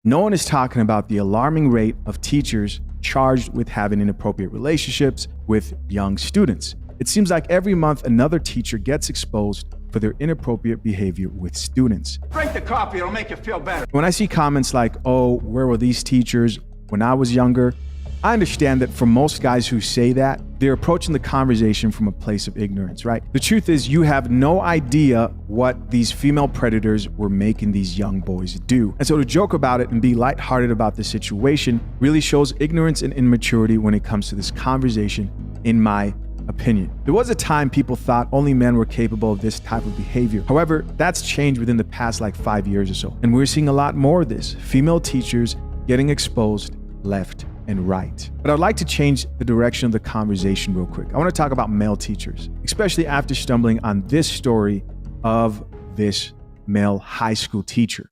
No one is talking about the alarming rate of teachers charged with having inappropriate relationships with young students. It seems like every month another teacher gets exposed for their inappropriate behavior with students. Drink the coffee, it'll make you feel better. When I see comments like, oh, where were these teachers when I was younger? I understand that for most guys who say that, they're approaching the conversation from a place of ignorance, right? The truth is you have no idea what these female predators were making these young boys do. And so to joke about it and be lighthearted about the situation really shows ignorance and immaturity when it comes to this conversation, in my opinion. There was a time people thought only men were capable of this type of behavior. However, that's changed within the past 5 years or so. And we're seeing a lot more of this. Female teachers getting exposed left and right. But I'd like to change the direction of the conversation real quick. I want to talk about male teachers, especially after stumbling on this story of this male high school teacher.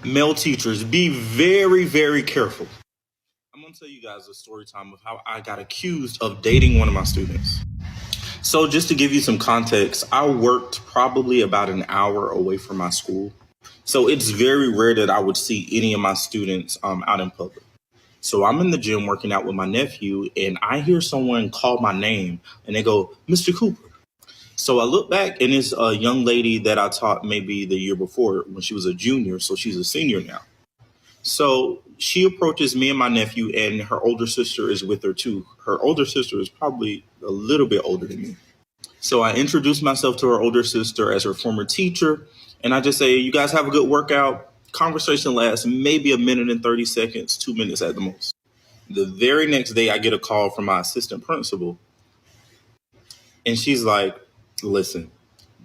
Male teachers, be very, very careful. I'm going to tell you guys a story time of how I got accused of dating one of my students. So just to give you some context, I worked probably about an hour away from my school. So it's very rare that I would see any of my students out in public. So I'm in the gym working out with my nephew, and I hear someone call my name, and they go, Mr. Cooper. So I look back, and it's a young lady that I taught maybe the year before when she was a junior, so she's a senior now. So she approaches me and my nephew, and her older sister is with her too. Her older sister is probably a little bit older than me. So I introduce myself to her older sister as her former teacher, and I just say, you guys have a good workout. Conversation lasts maybe a minute and 30 seconds, 2 minutes at the most. The very next day, I get a call from my assistant principal. And she's like, listen,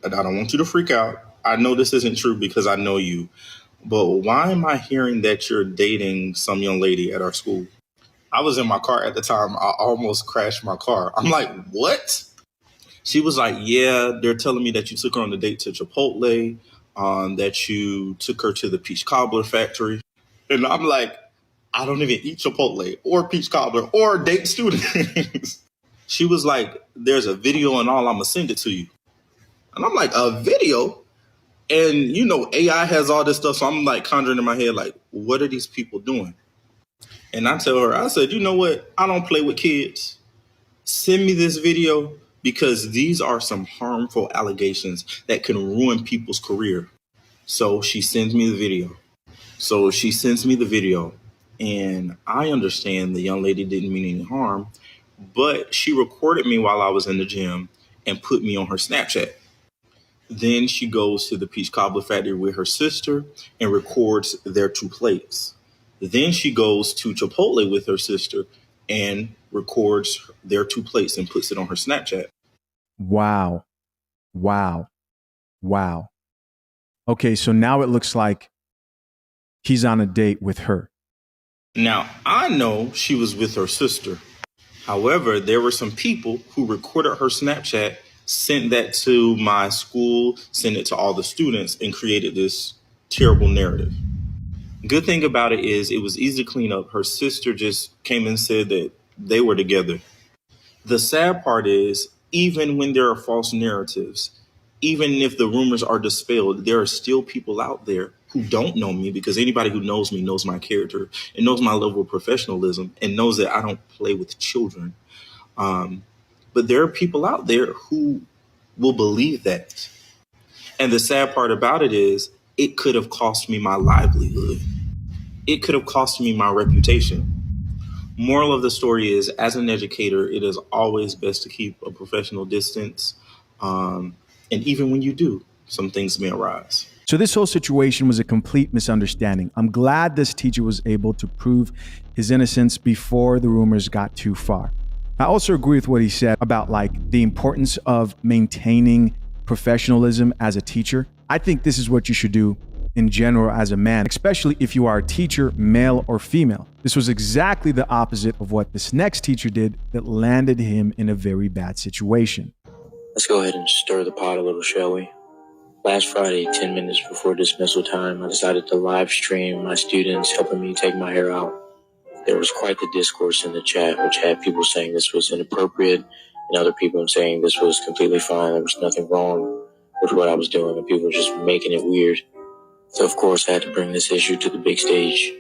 I don't want you to freak out. I know this isn't true because I know you. But why am I hearing that you're dating some young lady at our school? I was in my car at the time. I almost crashed my car. I'm like, what? She was like, yeah, they're telling me that you took her on a date to Chipotle. That you took her to the peach cobbler factory. And I'm like, I don't even eat Chipotle or peach cobbler or date students. She was like, there's a video and all, I'm going to send it to you. And I'm like, a video? And, AI has all this stuff. So I'm like conjuring in my head, like, what are these people doing? And I tell her, I said, you know what? I don't play with kids. Send me this video. Because these are some harmful allegations that can ruin people's career. So she sends me the video. And I understand the young lady didn't mean any harm, but she recorded me while I was in the gym and put me on her Snapchat. Then she goes to the peach cobbler factory with her sister and records their 2 plates. Then she goes to Chipotle with her sister and records their 2 plates and puts it on her Snapchat. Wow. Okay, so now it looks like he's on a date with her. Now, I know she was with her sister. However, there were some people who recorded her Snapchat, sent that to my school, sent it to all the students, and created this terrible narrative. Good thing about it is it was easy to clean up. Her sister just came and said that they were together. The sad part is, even when there are false narratives, even if the rumors are dispelled, there are still people out there who don't know me, because anybody who knows me knows my character and knows my level of professionalism and knows that I don't play with children. But there are people out there who will believe that. And the sad part about it is it could have cost me my livelihood. It could have cost me my reputation. Moral of the story is, as an educator, it is always best to keep a professional distance. And even when you do, some things may arise. So this whole situation was a complete misunderstanding. I'm glad this teacher was able to prove his innocence before the rumors got too far. I also agree with what he said about the importance of maintaining professionalism as a teacher. I think this is what you should do in general as a man, especially if you are a teacher, male or female. This was exactly the opposite of what this next teacher did that landed him in a very bad situation. Let's go ahead and stir the pot a little, shall we? Last Friday, 10 minutes before dismissal time, I decided to live stream my students helping me take my hair out. There was quite the discourse in the chat, which had people saying this was inappropriate and other people saying this was completely fine. There was nothing wrong with what I was doing, and people were just making it weird. So, of course, I had to bring this issue to the big stage.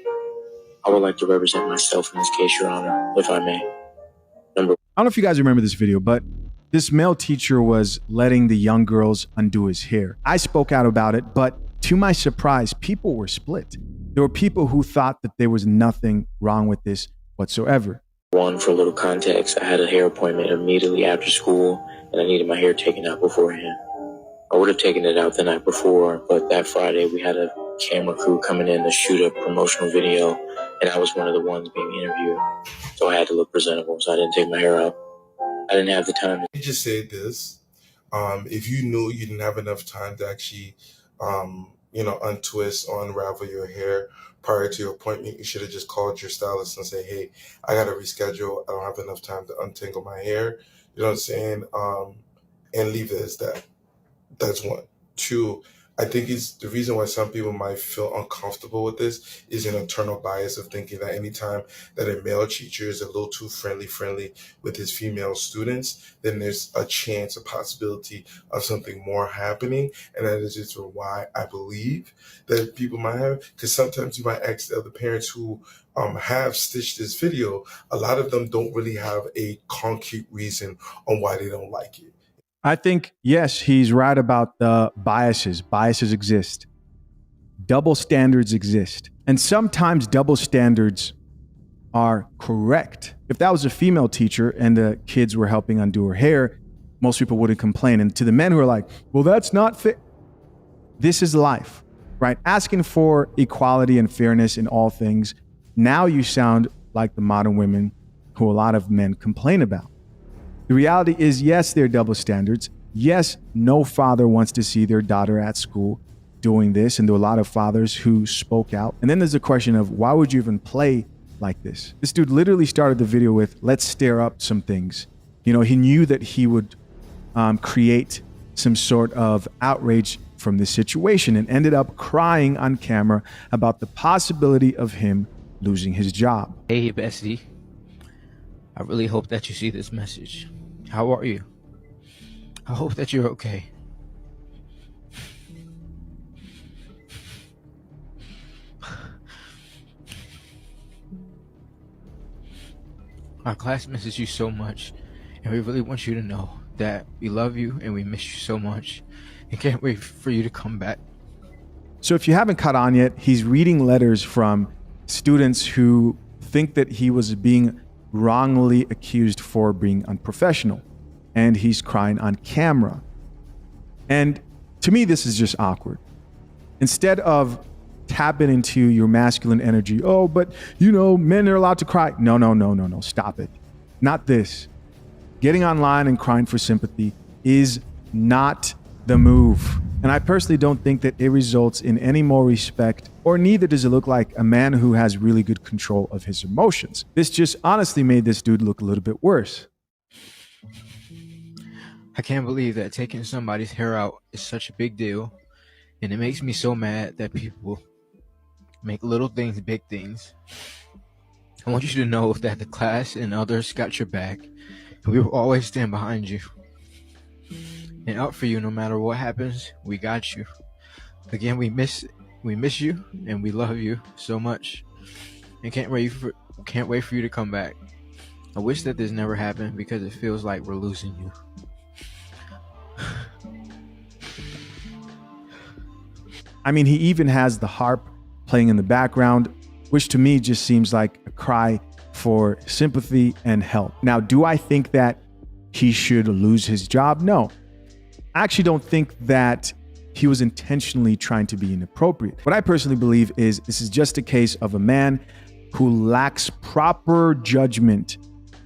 I would like to represent myself in this case, Your Honor, if I may. I don't know if you guys remember this video, but this male teacher was letting the young girls undo his hair. I spoke out about it, but to my surprise, people were split. There were people who thought that there was nothing wrong with this whatsoever. One, for a little context, I had a hair appointment immediately after school, and I needed my hair taken out beforehand. I would have taken it out the night before, but that Friday we had a camera crew coming in to shoot a promotional video, and I was one of the ones being interviewed. So I had to look presentable, so I didn't take my hair out. I didn't have the time. He just said this. If you knew you didn't have enough time to actually, untwist or unravel your hair prior to your appointment, you should have just called your stylist and say, hey, I got to reschedule. I don't have enough time to untangle my hair. You know what I'm saying? And leave it as that. That's one. Two, I think it's the reason why some people might feel uncomfortable with this is an internal bias of thinking that anytime that a male teacher is a little too friendly with his female students, then there's a chance, a possibility of something more happening. And that is just why I believe that people might have, because sometimes you might ask the other parents who have stitched this video, a lot of them don't really have a concrete reason on why they don't like it. I think, yes, he's right about the biases. Biases exist. Double standards exist. And sometimes double standards are correct. If that was a female teacher and the kids were helping undo her hair, most people wouldn't complain. And to the men who are like, well, that's not fit. This is life, right? Asking for equality and fairness in all things. Now you sound like the modern women who a lot of men complain about. The reality is, yes, there are double standards. Yes, no father wants to see their daughter at school doing this. And there are a lot of fathers who spoke out. And then there's a question of why would you even play like this? This dude literally started the video with, let's stir up some things. You know, he knew that he would create some sort of outrage from this situation and ended up crying on camera about the possibility of him losing his job. Hey, bestie. I really hope that you see this message. How are you? I hope that you're okay. Our class misses you so much, and we really want you to know that we love you and we miss you so much and can't wait for you to come back. So if you haven't caught on yet, he's reading letters from students who think that he was being wrongly accused for being unprofessional, and he's crying on camera. And to me, this is just awkward. Instead of tapping into your masculine energy, oh, but you know, men are allowed to cry. No, stop it. Not this. Getting online and crying for sympathy is not the move. And I personally don't think that it results in any more respect, or neither does it look like a man who has really good control of his emotions. This just honestly made this dude look a little bit worse. I can't believe that taking somebody's hair out is such a big deal, and it makes me so mad that people make little things big things. I want you to know that the class and others got your back, and we will always stand behind you and out for you no matter what happens. We got you. Again, we miss you and we love you so much, and can't wait for you to come back. I wish that this never happened because it feels like we're losing you. I mean, he even has the harp playing in the background, which to me just seems like a cry for sympathy and help. Now, do I think that he should lose his job? No. I actually don't think that he was intentionally trying to be inappropriate. What I personally believe is this is just a case of a man who lacks proper judgment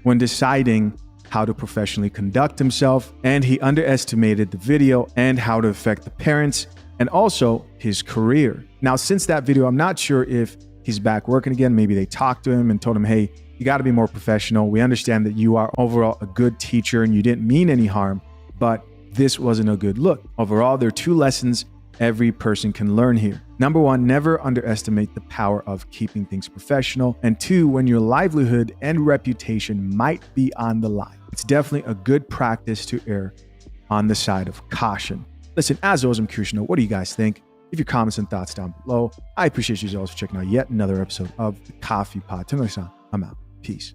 when deciding how to professionally conduct himself, and he underestimated the video and how to affect the parents and also his career. Now, since that video, I'm not sure if he's back working again. Maybe they talked to him and told him, hey, you got to be more professional. We understand that you are overall a good teacher and you didn't mean any harm, but this wasn't a good look. Overall, there are two lessons every person can learn here. Number one, never underestimate the power of keeping things professional. And two, when your livelihood and reputation might be on the line, it's definitely a good practice to err on the side of caution. Listen, as always, I'm curious to know, what do you guys think? Leave your comments and thoughts down below. I appreciate you as always for checking out yet another episode of the Coffee Pod. Till next time, I'm out. Peace.